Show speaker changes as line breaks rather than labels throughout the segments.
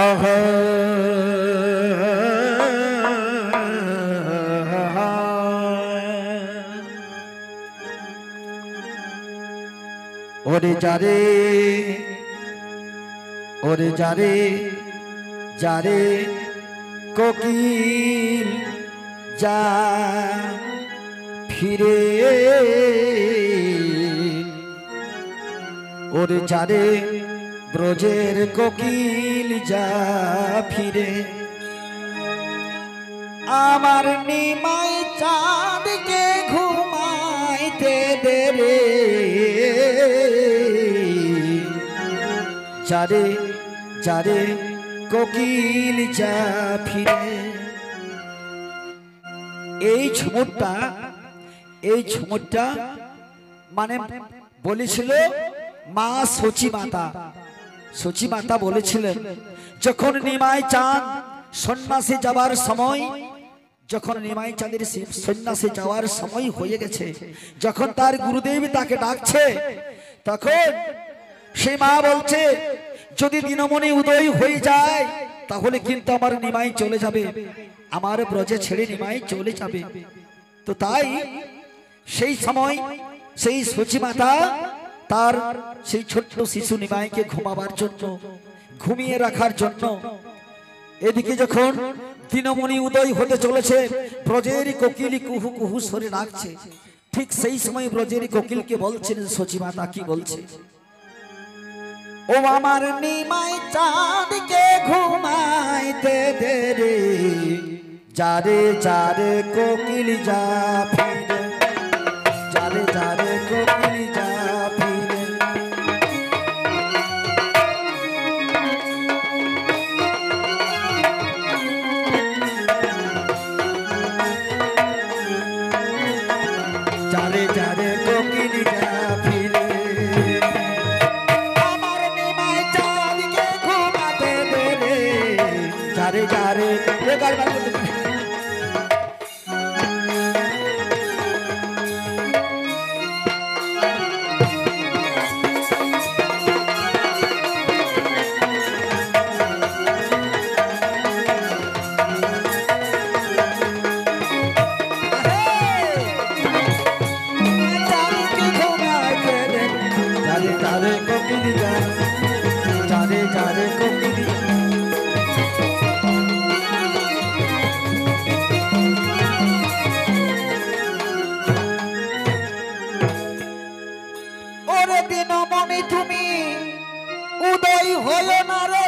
আহা ওরে যারে ওরে যারে যারে কোকিল যা ফিরে ওরে যারে ব্রজের কোকিল যা ফিরে আমার নিমাই চাঁদকে ঘুমাইতে দে রে যারে যারে কোকিল যা ফিরে। এই ঝুমুরটা মানে বলেছিল মা সচী মাতা বলেছিলেন যখন নিমাই চাঁদ সন্ন্যাসী যাবার সময়, যখন নিমাই চাঁদের সন্ন্যাসী যাওয়ার সময় হয়ে গেছে, যখন তার গুরুদেব তাকে ডাকছে, তখন সেই মা বলছে যদি দিনমণি উদয় হয়ে যায় তাহলে কিন্তু আমার নিমাই চলে যাবে, আমার ব্রজে ছেড়ে নিমাই চলে যাবে। তো তাই সেই সময় সেই সচী মাতা তার সেই ছোট্ট শিশু নিমাইকে ঘুমাবার জন্য, ঘুমিয়ে রাখার জন্য, এদিকে যখন দিনমণি উদয় হতে চলেছে, ব্রজের কোকিল কুহু কুহু সরে ডাকছে, ঠিক সেই সময় ব্রজের কোকিলকে বলছেন সচী মাতা কি বলছে, ও আমার নিমাই চাঁদকে ঘুমাইতে দে রে যারে যারে কোকিল যা ফিরে, যারে যারে কোকিল যা ফিরে। যারে যারে কোকিল যা ফিরে আমার নিমাই চাঁদকে ঘুমাতে দে রে যারে যারে দিনমণি তুমি উদয় হলো না রে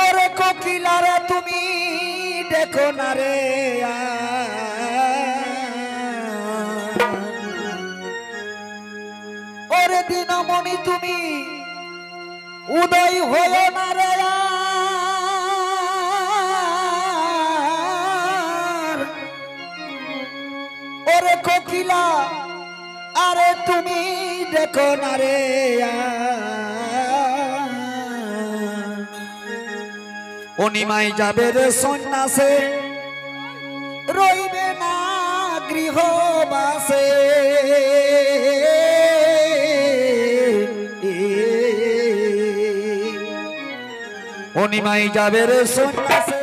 ওরে কোকিলারে তুমি দেখো না রে ওরে দিনমণি তুমি উদয় হলো না রে ওরে কোকিলা আরে তুমি দেখো না রে ও নিমাই যাবে রে সন্ন্যাসে রইবে না গৃহবাসে ও নিমাই যাবে রে সন্ন্যাসে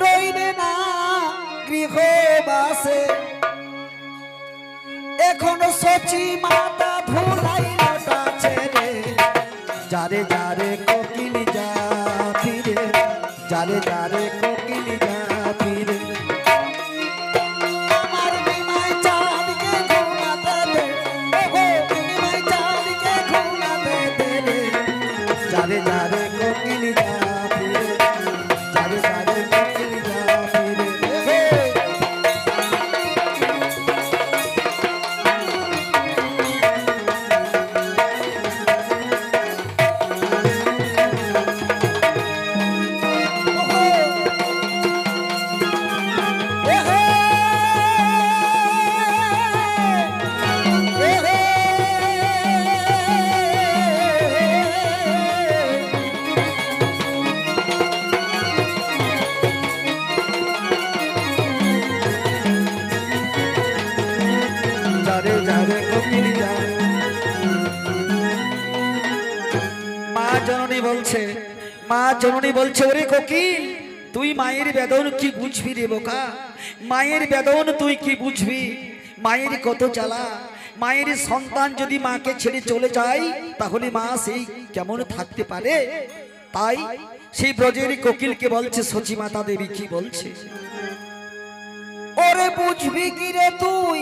রইবে না গৃহবাসে এখন সচী মাতা ভুলাই লটাছে রে যারে যারে কোকিল যা ফিরে যারে যারে কোকিল যা ফিরে আমার নিমাই চাঁদকে ঘুমাতে দে ওগো নিমাই চাঁদকে ঘুমাতে দে রে যারে যারে কোকিল যা ফিরে যারে যারে কোকিল যা ফিরে। যারে যারে কোকিল যা। মা জননী বলছে ওরে কোকিল, তুই মায়ের বেদন কি বুঝবি রে বোকা? মায়ের বেদন তুই কি বুঝবি? মায়ের কত জ্বালা। মায়ের সন্তান যদি মাকে ছেড়ে চলে যায় তাহলে মা সেই কেমন থাকতে পারে? তাই সেই ব্রজের কোকিলকে বলছে সচি মাতা দেবী কি বলছে, ওরে বুঝবি কি রে তুই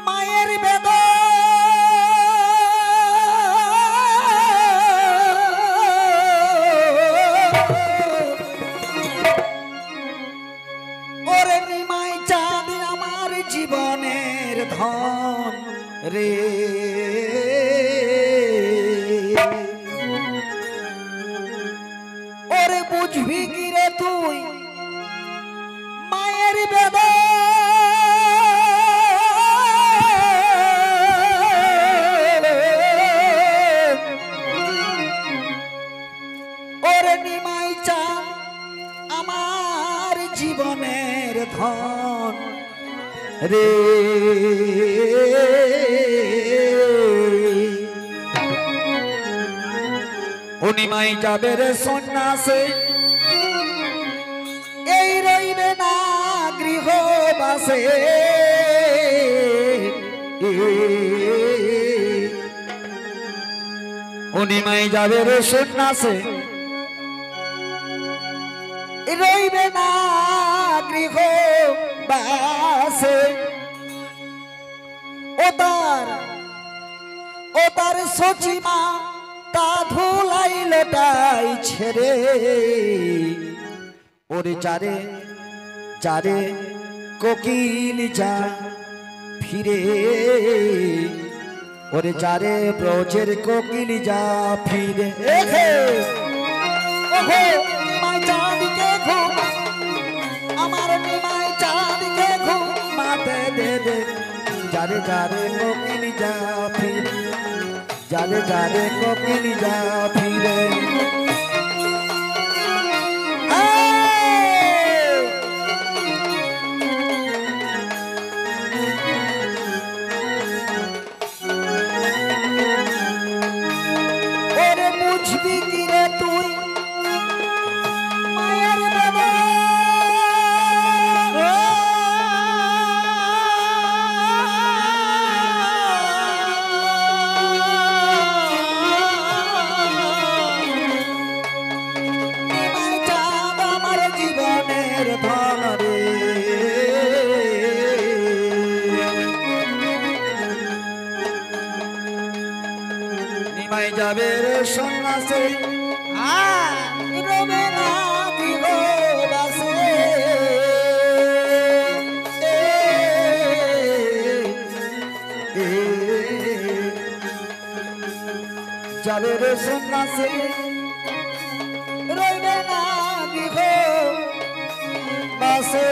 মায়ের বেদন? ওরে নিমাই চাঁদ আমার জীবনের ধন রে, ওরে বুঝবি কি রে তুই মায়ের বেদন? ওরে নিমাই চাঁদ আমার জীবনের ধন রে, ও নিমাই যাবে রে সন্ন্যাসে, এই রইবে না গৃহ বাসে। ও নিমাই যাবে রে সন্ন্যাসে, রইবে না গৃহ বাসে। ও তার সচিমা তা ধুলাই লোটাই ছেড়ে, ওরে যারে যারে কোকিল যা ফিরে, ওরে যারে ব্রজের কোকিল যা ফিরে। নিমাই চাঁদকে ঘুম আমার নিমাই চাঁদকে ঘুম মাতে দে দে, যারে যারে কোকিল যা ফিরে, যারে যারে কোকিল যা ফিরে। ওরে বুঝবি কি রে তুই মায়ের বেদন? নিমাই চাঁদ আমার জীবনের ধন রে, নিমাই যাবে রে সন্ন্যাসে, রবে না গৃহ বাসে। যাবে রে সন্ন্যাসে, রইবে না গৃহ বাসে।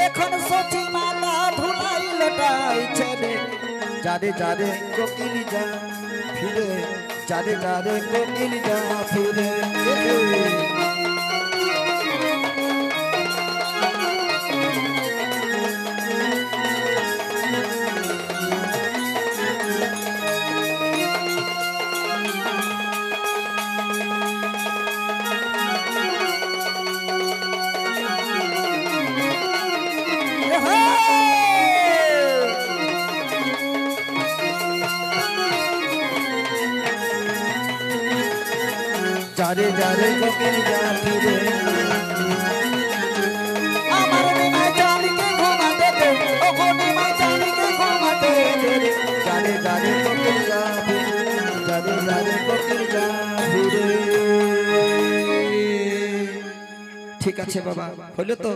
এখন সচি মাতা ধুলাই লোটাই ছেড়ে, যারে যারে কোকিল যা ফিরে, যারে যারে কোকিল যা ফিরে। যারে যারে কোকিল যা ফিরে, আমার নিমাই চাঁদকে ঘুমাতে দে, ওগো নিমাই চাঁদকে ঘুমাতে দে, যারে যারে কোকিল যা ফিরে, যারে যারে কোকিল যা ফিরে। ঠিক আছে বাবা, হলো তো?